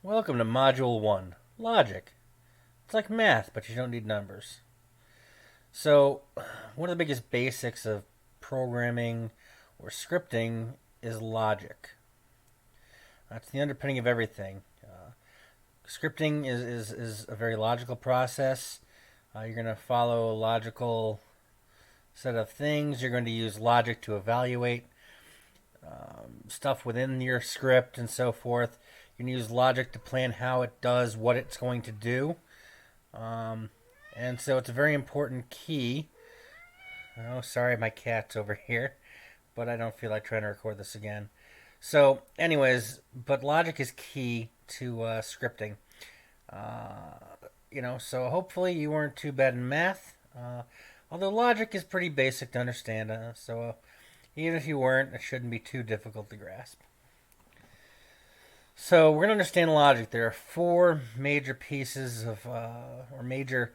Welcome to Module 1, Logic. It's like math, but you don't need numbers. So, one of the biggest basics of programming or scripting is logic. That's the underpinning of everything. Scripting is a very logical process. You're going to follow a logical set of things. You're going to use logic to evaluate stuff within your script and so forth. You can use logic to plan how it does what it's going to do. And so it's a very important key. Oh, sorry, my cat's over here, but I don't feel like trying to record this again. So, anyways, but logic is key to scripting. So hopefully you weren't too bad in math. Although logic is pretty basic to understand, so even if you weren't, it shouldn't be too difficult to grasp. So we're going to understand logic. There are four major pieces of, or major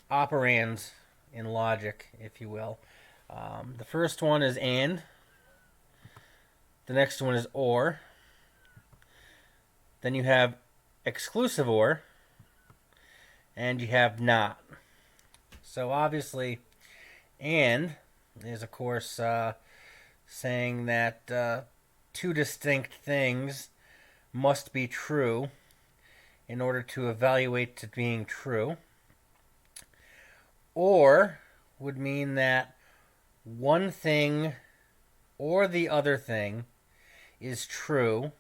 operands in logic, if you will. The first one is and. The next one is or. Then you have exclusive or. And you have not. So obviously, and is of course saying that two distinct things must be true in order to evaluate to being true. Or would mean that one thing or the other thing is true,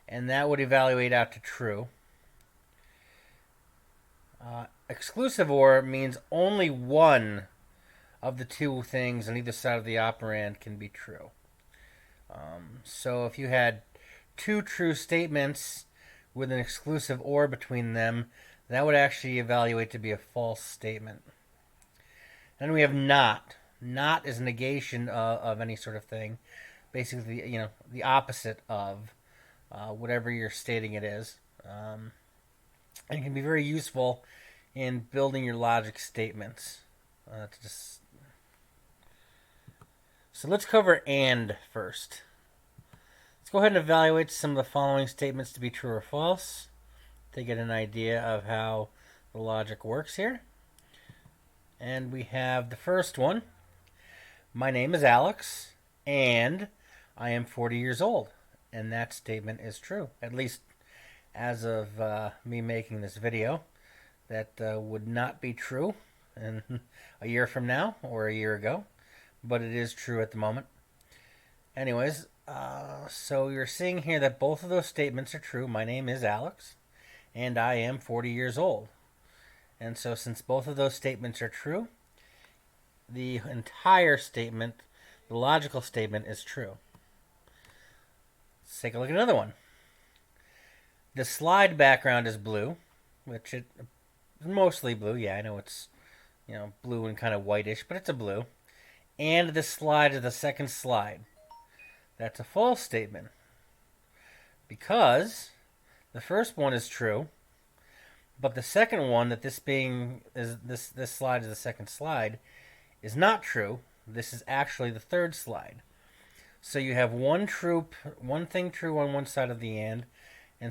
and that would evaluate out to true. Exclusive or means only one of the two things on either side of the operand can be true. So if you had two true statements with an exclusive or between them, that would actually evaluate to be a false statement. Then we have not. Not is negation of any sort of thing. Basically, the opposite of whatever you're stating it is. And it can be very useful in building your logic statements. So let's cover and first. Let's go ahead and evaluate some of the following statements to be true or false to get an idea of how the logic works here. And we have the first one. My name is Alex, and I am 40 years old. And that statement is true, at least as of me making this video. That would not be true in a year from now or a year ago, but it is true at the moment. Anyways, so you're seeing here that both of those statements are true. My name is Alex, and I am 40 years old. And so since both of those statements are true, the entire statement, the logical statement, is true. Let's take a look at another one. The slide background is blue, which it is mostly blue. Yeah, I know it's blue and kind of whitish, but it's a blue. And the slide is the second slide. That's a false statement because the first one is true, but the second one, that this slide is the second slide, is not true. This is actually the third slide. So you have one thing true on one side of the and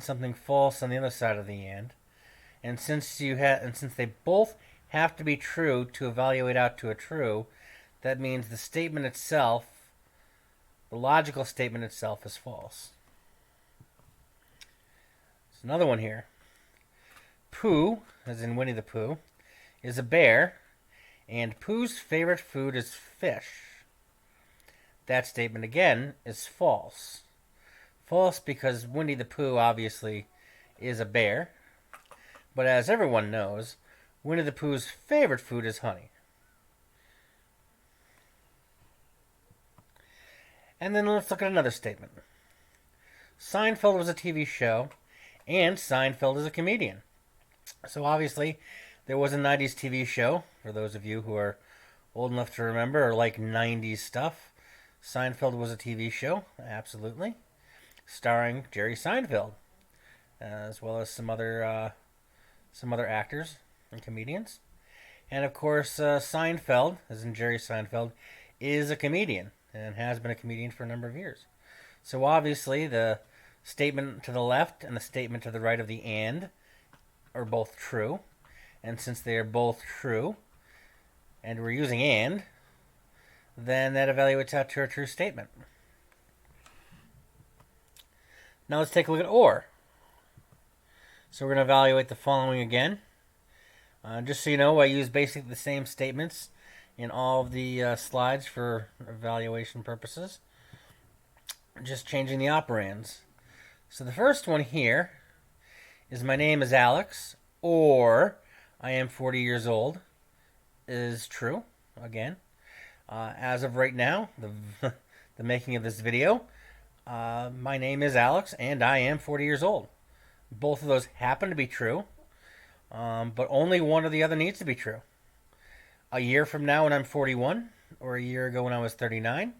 something false on the other side of the and. And since they both have to be true to evaluate out to a true, that means the statement itself, the logical statement itself, is false. There's another one here. Pooh, as in Winnie the Pooh, is a bear, and Pooh's favorite food is fish. That statement, again, is false. False because Winnie the Pooh obviously is a bear, but as everyone knows, Winnie the Pooh's favorite food is honey. And then let's look at another statement. Seinfeld was a TV show, and Seinfeld is a comedian. So obviously, there was a 90s TV show, for those of you who are old enough to remember or like 90s stuff. Seinfeld was a TV show, absolutely, starring Jerry Seinfeld, as well as some other actors and comedians. And of course, Seinfeld, as in Jerry Seinfeld, is a comedian and has been a comedian for a number of years. So obviously, the statement to the left and the statement to the right of the and are both true. And since they are both true, and we're using and, then that evaluates out to a true statement. Now let's take a look at or. So we're going to evaluate the following again. Just so you know, I use basically the same statements in all of the slides for evaluation purposes. Just changing the operands. So the first one here is my name is Alex, or I am 40 years old, is true, again. As of right now, the making of this video, my name is Alex, and I am 40 years old. Both of those happen to be true, but only one or the other needs to be true. A year from now when I'm 41, or a year ago when I was 39,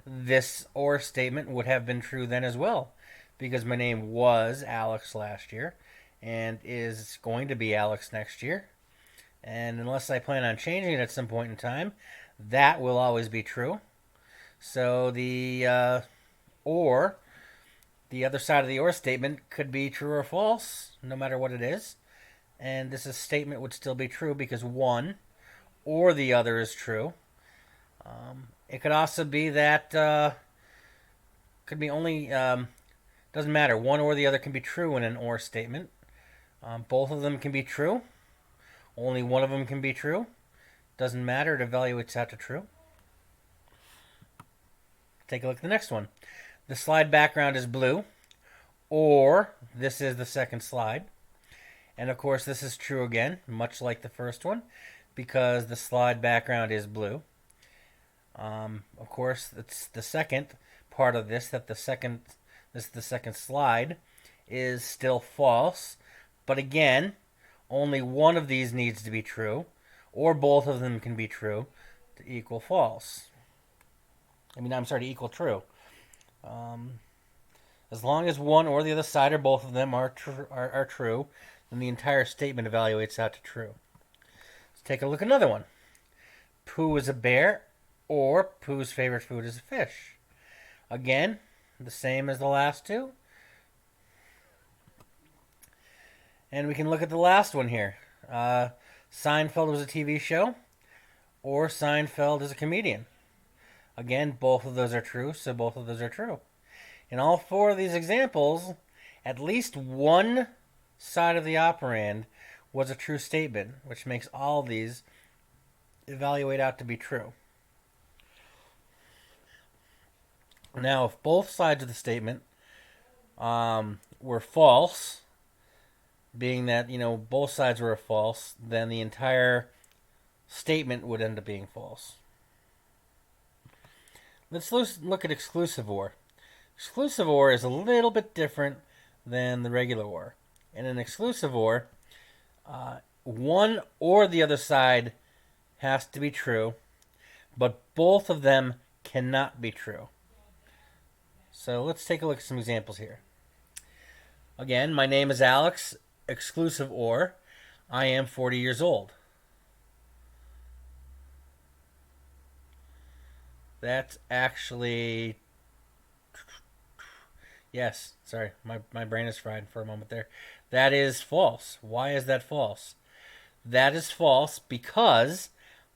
this or statement would have been true then as well, because my name was Alex last year, and is going to be Alex next year. And unless I plan on changing it at some point in time, that will always be true. So the or, the other side of the or statement could be true or false, no matter what it is. And this statement would still be true because one or the other is true. It could also be that, could be only, doesn't matter. One or the other can be true in an or statement. Both of them can be true. Only one of them can be true. Doesn't matter. It evaluates out to true. Take a look at the next one. The slide background is blue, or this is the second slide. And of course, this is true again, much like the first one, because the slide background is blue. Of course, it's the second part of this, that the second slide is still false. But again, only one of these needs to be true, or both of them can be true to equal false. To equal true. As long as one or the other side or both of them are true, then the entire statement evaluates out to true. Let's take a look at another one. Pooh is a bear, or Pooh's favorite food is a fish. Again, the same as the last two. And we can look at the last one here. Seinfeld was a TV show, or Seinfeld is a comedian. Again, both of those are true, so both of those are true. In all four of these examples, at least one side of the operand was a true statement, which makes all of these evaluate out to be true. Now, if both sides of the statement were false, being that, both sides were false, then the entire statement would end up being false. Let's look at exclusive or. Exclusive or is a little bit different than the regular or. In an exclusive or, one or the other side has to be true, but both of them cannot be true. So let's take a look at some examples here. Again, my name is Alex, exclusive or, I am 40 years old. That's actually... Yes, sorry, my brain is fried for a moment there. That is false. Why is that false? That is false because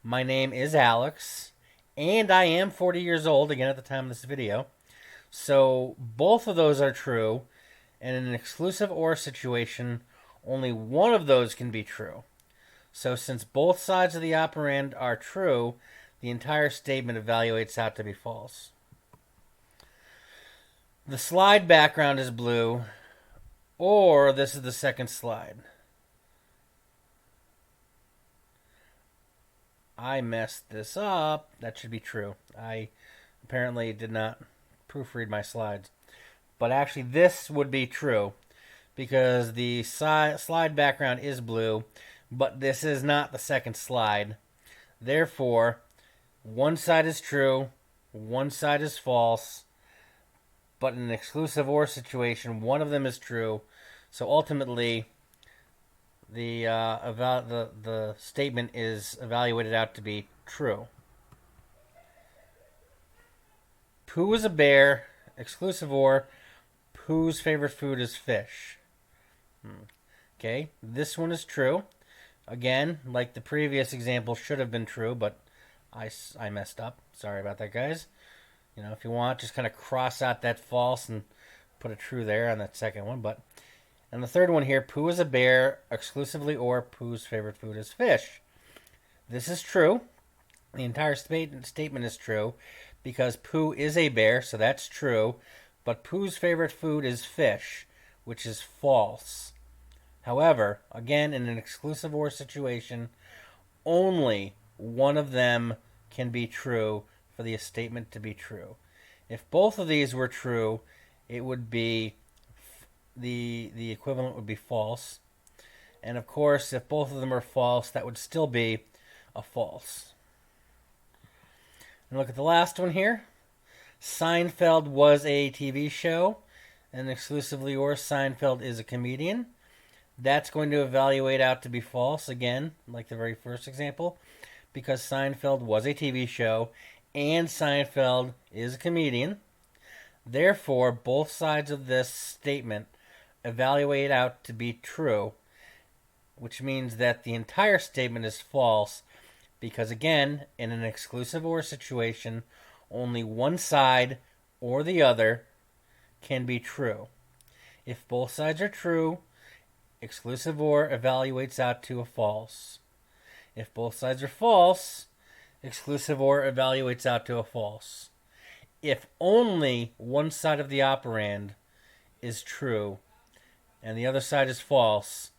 my name is Alex, and I am 40 years old, again at the time of this video. So both of those are true, and in an exclusive or situation, only one of those can be true. So since both sides of the operand are true, the entire statement evaluates out to be false. The slide background is blue, or this is the second slide. I messed this up. That should be true. I apparently did not proofread my slides. But actually this would be true because the slide background is blue, but this is not the second slide. Therefore, one side is true, one side is false, but in an exclusive or situation, one of them is true. So ultimately, the statement is evaluated out to be true. Pooh is a bear, exclusive or, Pooh's favorite food is fish. Okay, this one is true. Again, like the previous example, should have been true, but I messed up. Sorry about that, guys. You know, if you want, just kind of cross out that false and put a true there on that second one. But and the third one here, Pooh is a bear exclusively, or Pooh's favorite food is fish. This is true. The entire statement is true because Pooh is a bear, so that's true. But Pooh's favorite food is fish, which is false. However, again, in an exclusive or situation, only one of them can be true for the statement to be true. If both of these were true, it would be the equivalent would be false. And of course, if both of them are false, that would still be a false. And look at the last one here. Seinfeld was a TV show, and exclusively or Seinfeld is a comedian. That's going to evaluate out to be false, again, like the very first example, because Seinfeld was a TV show and Seinfeld is a comedian. Therefore, both sides of this statement evaluate out to be true, which means that the entire statement is false because, again, in an exclusive or situation, only one side or the other can be true. If both sides are true, exclusive or evaluates out to a false. If both sides are false, exclusive or evaluates out to a false. If only one side of the operand is true and the other side is false,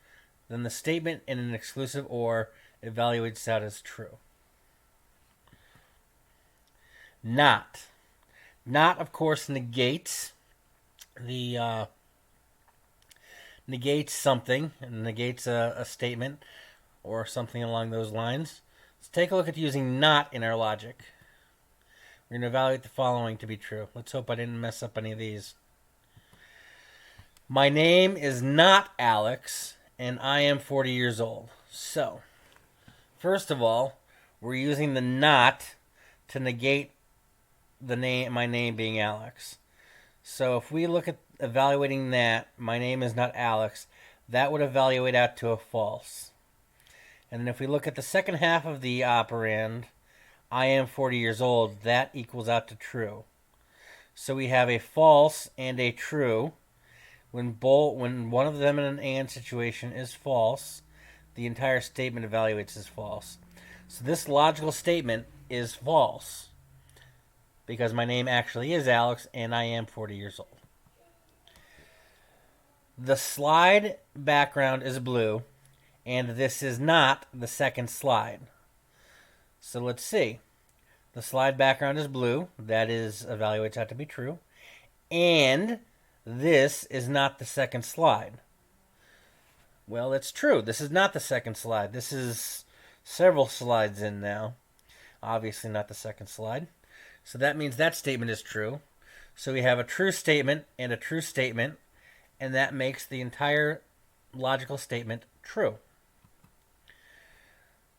then the statement in an exclusive or evaluates out as true. Not. Not, of course, negates negates something, and negates a statement or something along those lines. Let's take a look at using not in our logic. We're going to evaluate the following to be true. Let's hope I didn't mess up any of these. My name is not Alex, and I am 40 years old. So, first of all, we're using the not to negate my name being Alex. So if we look at evaluating that, my name is not Alex, that would evaluate out to a false. And then if we look at the second half of the operand, I am 40 years old, that equals out to true. So we have a false and a true. When one of them in an and situation is false, the entire statement evaluates as false. So this logical statement is false because my name actually is Alex and I am 40 years old. The slide background is blue, and this is not the second slide. So let's see. The slide background is blue. That evaluates out to be true. And this is not the second slide. Well, it's true. This is not the second slide. This is several slides in now. Obviously not the second slide. So that means that statement is true. So we have a true statement and a true statement, and that makes the entire logical statement true.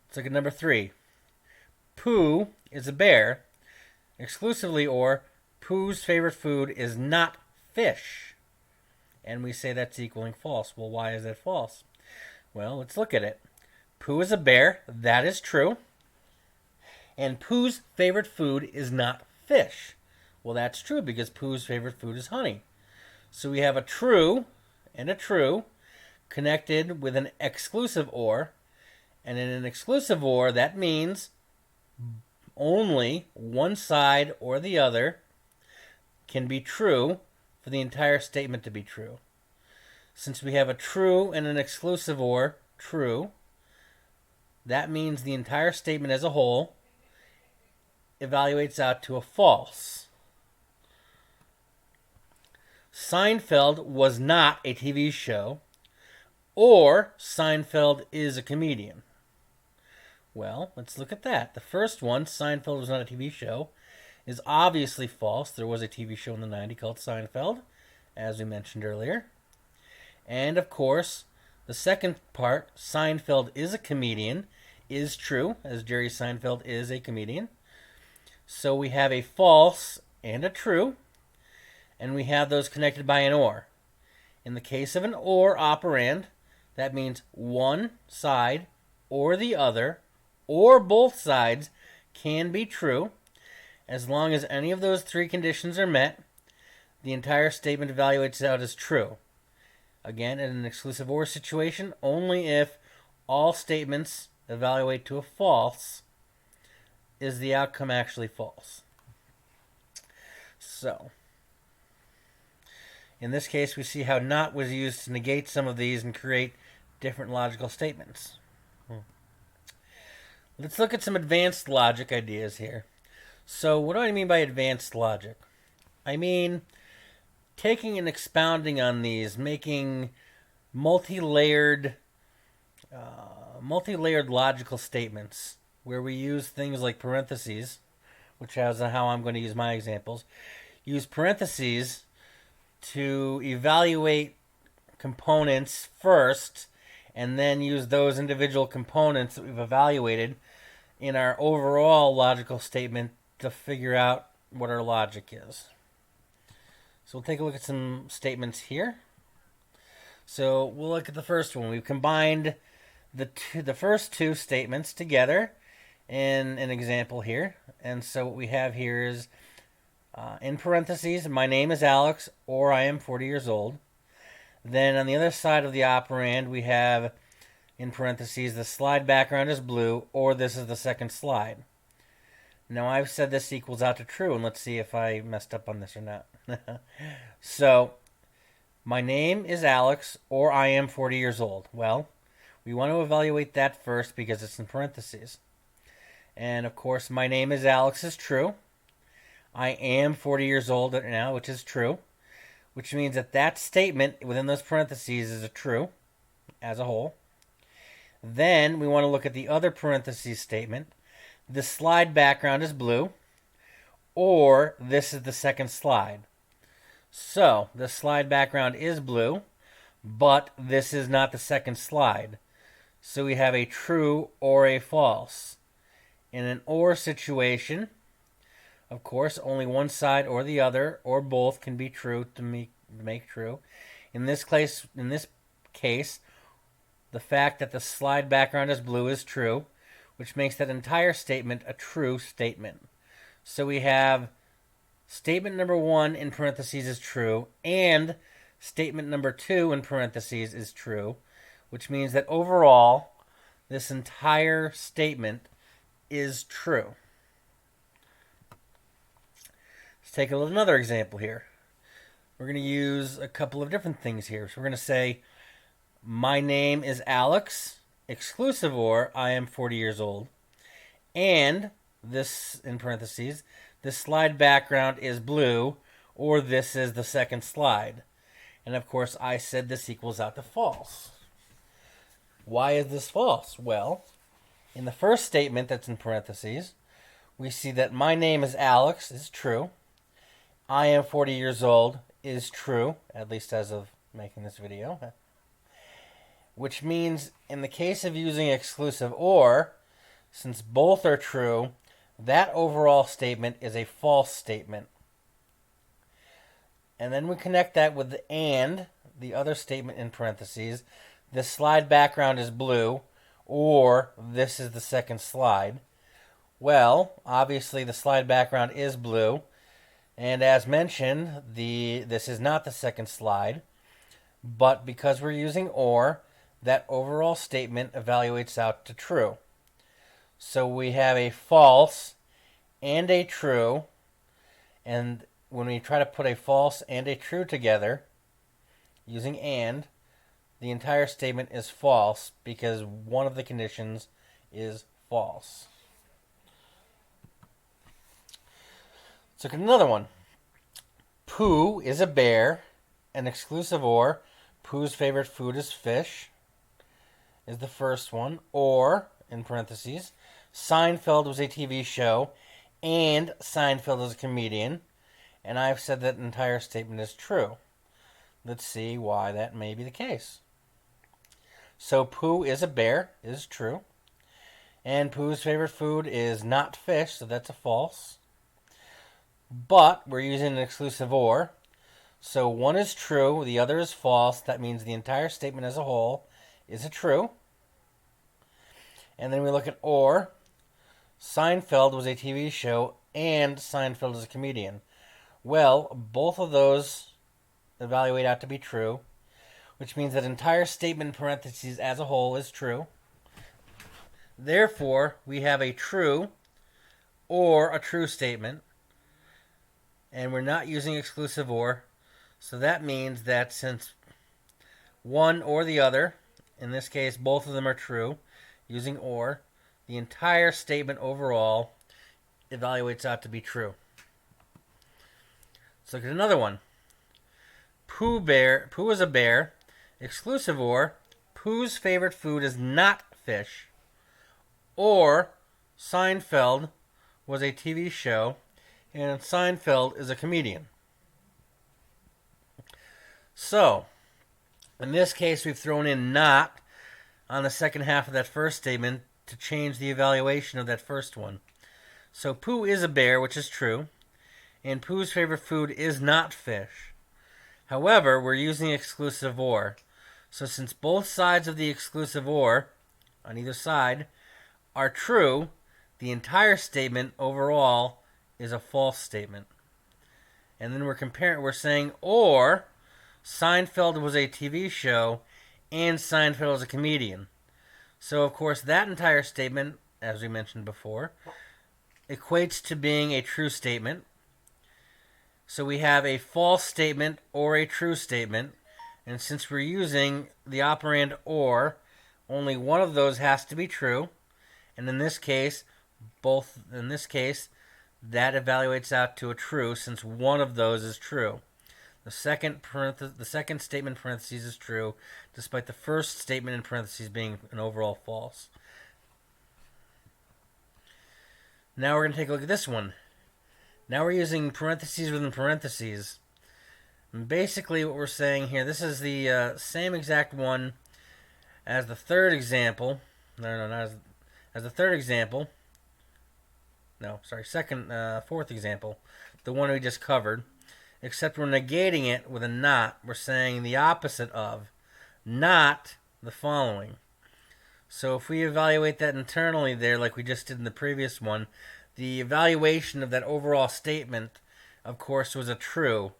Let's look at number 3. Pooh is a bear, exclusively, or Pooh's favorite food is not fish. And we say that's equaling false. Well, why is that false? Well, let's look at it. Pooh is a bear. That is true. And Pooh's favorite food is not fish. Well, that's true because Pooh's favorite food is honey. So we have a true and a true connected with an exclusive or. And in an exclusive or, that means only one side or the other can be true for the entire statement to be true. Since we have a true and an exclusive or, true, that means the entire statement as a whole evaluates out to a false. Seinfeld was not a TV show, or Seinfeld is a comedian. Well, let's look at that. The first one, Seinfeld was not a TV show, is obviously false. There was a TV show in the 90s called Seinfeld, as we mentioned earlier. And, of course, the second part, Seinfeld is a comedian, is true, as Jerry Seinfeld is a comedian. So we have a false and a true. and we have those connected by an or. In the case of an or operand, that means one side or the other or both sides can be true. As long as any of those three conditions are met, the entire statement evaluates out as true. Again, in an exclusive or situation, only if all statements evaluate to a false is the outcome actually false. So, in this case, we see how not was used to negate some of these and create different logical statements. Let's look at some advanced logic ideas here. So, what do I mean by advanced logic? I mean taking and expounding on these, making multi-layered logical statements where we use things like parentheses, which is how I'm going to use my examples. Use parentheses to evaluate components first, and then use those individual components that we've evaluated in our overall logical statement to figure out what our logic is. So we'll take a look at some statements here. So we'll look at the first one. We've combined the first two statements together in an example here. And so what we have here is, in parentheses, my name is Alex, or I am 40 years old. Then on the other side of the operand, we have, in parentheses, the slide background is blue, or this is the second slide. Now I've said this equals out to true, and let's see if I messed up on this or not. So, my name is Alex, or I am 40 years old. Well, we want to evaluate that first because it's in parentheses. And of course, my name is Alex is true. I am 40 years old now, which is true. Which means that that statement within those parentheses is a true as a whole. Then we want to look at the other parentheses statement. The slide background is blue, or this is the second slide. So, the slide background is blue, but this is not the second slide. So we have a true or a false. In an or situation, of course, only one side or the other or both can be true to make true. In this case, the fact that the slide background is blue is true, which makes that entire statement a true statement. So we have statement number 1 in parentheses is true, and statement number 2 in parentheses is true, which means that overall, this entire statement is true. Let's take another example here. We're going to use a couple of different things here. So we're going to say, my name is Alex, exclusive or I am 40 years old, and this, in parentheses, this slide background is blue, or this is the second slide. And of course, I said this equals out to false. Why is this false? Well, in the first statement that's in parentheses, we see that my name is Alex is true. I am 40 years old is true, at least as of making this video. Which means, in the case of using exclusive or, since both are true, that overall statement is a false statement. And then we connect that with the and, the other statement in parentheses. This slide background is blue, or this is the second slide. Well, obviously the slide background is blue, and as mentioned, this is not the second slide, but because we're using or, that overall statement evaluates out to true. So we have a false and a true, and when we try to put a false and a true together, using and, the entire statement is false because one of the conditions is false. Let's look at another one. Pooh is a bear, an exclusive or, Pooh's favorite food is fish, is the first one, or, in parentheses, Seinfeld was a TV show, and Seinfeld is a comedian, and I've said that entire statement is true. Let's see why that may be the case. So Pooh is a bear is true, and Pooh's favorite food is not fish, so that's a false. But we're using an exclusive or, So one is true, the other is false. That means the entire statement as a whole is a true. And then we look at or. Seinfeld was a TV show and Seinfeld is a comedian. Well, both of those evaluate out to be true, which means that entire statement in parentheses as a whole is true. Therefore, we have a true or a true statement, and we're not using exclusive or. So that means that since one or the other, in this case both of them are true, using or, the entire statement overall evaluates out to be true. Let's look at another one. Pooh is a bear. Exclusive or, Pooh's favorite food is not fish. Or, Seinfeld was a TV show, and Seinfeld is a comedian. So, in this case, we've thrown in not on the second half of that first statement to change the evaluation of that first one. So, Pooh is a bear, which is true, and Pooh's favorite food is not fish. However, we're using exclusive or. So, since both sides of the exclusive or, on either side, are true, the entire statement overall is a false statement. And then we're saying or Seinfeld was a TV show and Seinfeld was a comedian. So of course that entire statement, as we mentioned before, equates to being a true statement. So we have a false statement or a true statement, and since we're using the operand or, only one of those has to be true. And in this case, that evaluates out to a true since one of those is true. The second statement in parentheses is true, despite the first statement in parentheses being an overall false. Now we're going to take a look at this one. Now we're using parentheses within parentheses. And basically what we're saying here, this is the same exact one as the third example. No, not as the third example. Fourth example. The one we just covered. Except we're negating it with a not. We're saying the opposite of. Not the following. So if we evaluate that internally there, like we just did in the previous one, the evaluation of that overall statement, of course, was a true.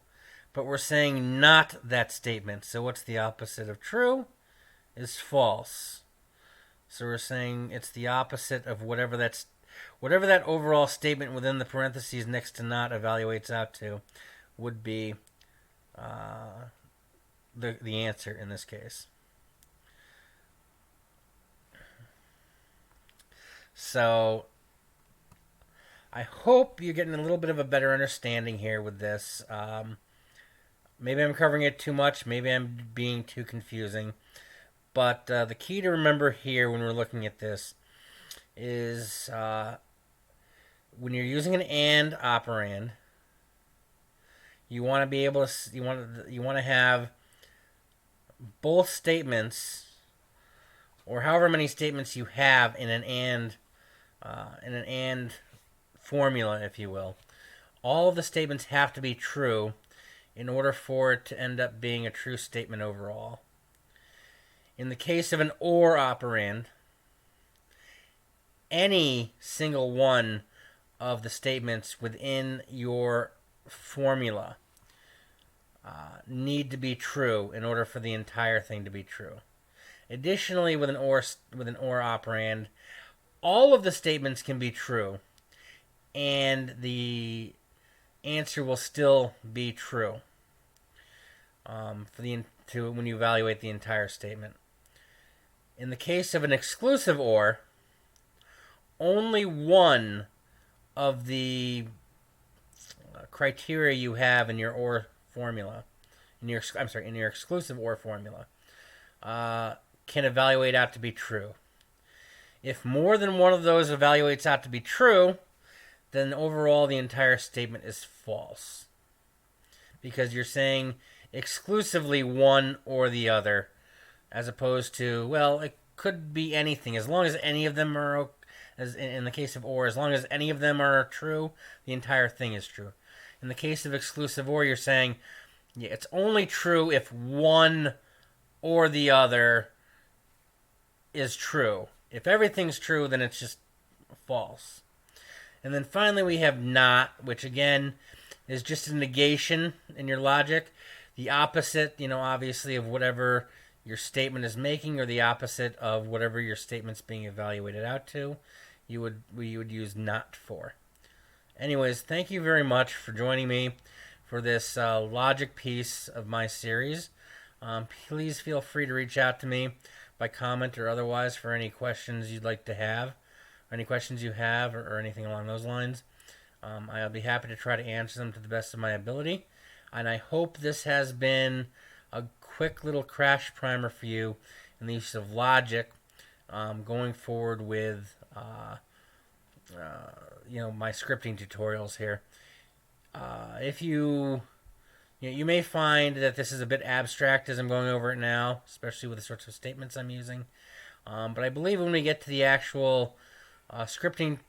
But we're saying not that statement. So what's the opposite of true? Is false. So we're saying it's the opposite of whatever that overall statement within the parentheses next to not evaluates out to would be the answer in this case. So I hope you're getting a little bit of a better understanding here with this. Maybe I'm covering it too much. Maybe I'm being too confusing. But the key to remember here when we're looking at this is when you're using an and operand, you want to be able to you want to have both statements, or however many statements you have in an and formula, if you will. All of the statements have to be true in order for it to end up being a true statement overall. In the case of an or operand, any single one of the statements within your formula need to be true in order for the entire thing to be true. Additionally, with an or operand, all of the statements can be true, and the answer will still be true when you evaluate the entire statement. In the case of an exclusive or, only one of the criteria you have in your or formula, in your exclusive or formula, can evaluate out to be true. If more than one of those evaluates out to be true, then overall the entire statement is false. Because you're saying exclusively one or the other, as opposed to, well, it could be anything. As long as any of them are, as in the case of or, as long as any of them are true, the entire thing is true. In the case of exclusive or, you're saying Yeah, it's only true if one or the other is true. If everything's true, then it's just false. And then finally we have not, which again is just a negation in your logic. The opposite, obviously of whatever your statement is making, or the opposite of whatever your statement's being evaluated out to, you would use not for. Anyways, thank you very much for joining me for this logic piece of my series. Please feel free to reach out to me by comment or otherwise for any questions you'd like to have, or any questions you have, or anything along those lines. I'll be happy to try to answer them to the best of my ability. And I hope this has been a quick little crash primer for you in the use of logic going forward with my scripting tutorials here. If you may find that this is a bit abstract as I'm going over it now, especially with the sorts of statements I'm using. But I believe when we get to the actual scripting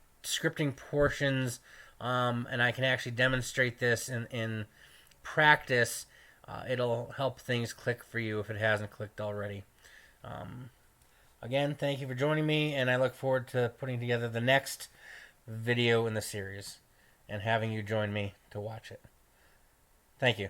portions, and I can actually demonstrate this in practice, it'll help things click for you if it hasn't clicked already. Again, thank you for joining me, and I look forward to putting together the next video in the series and having you join me to watch it. Thank you.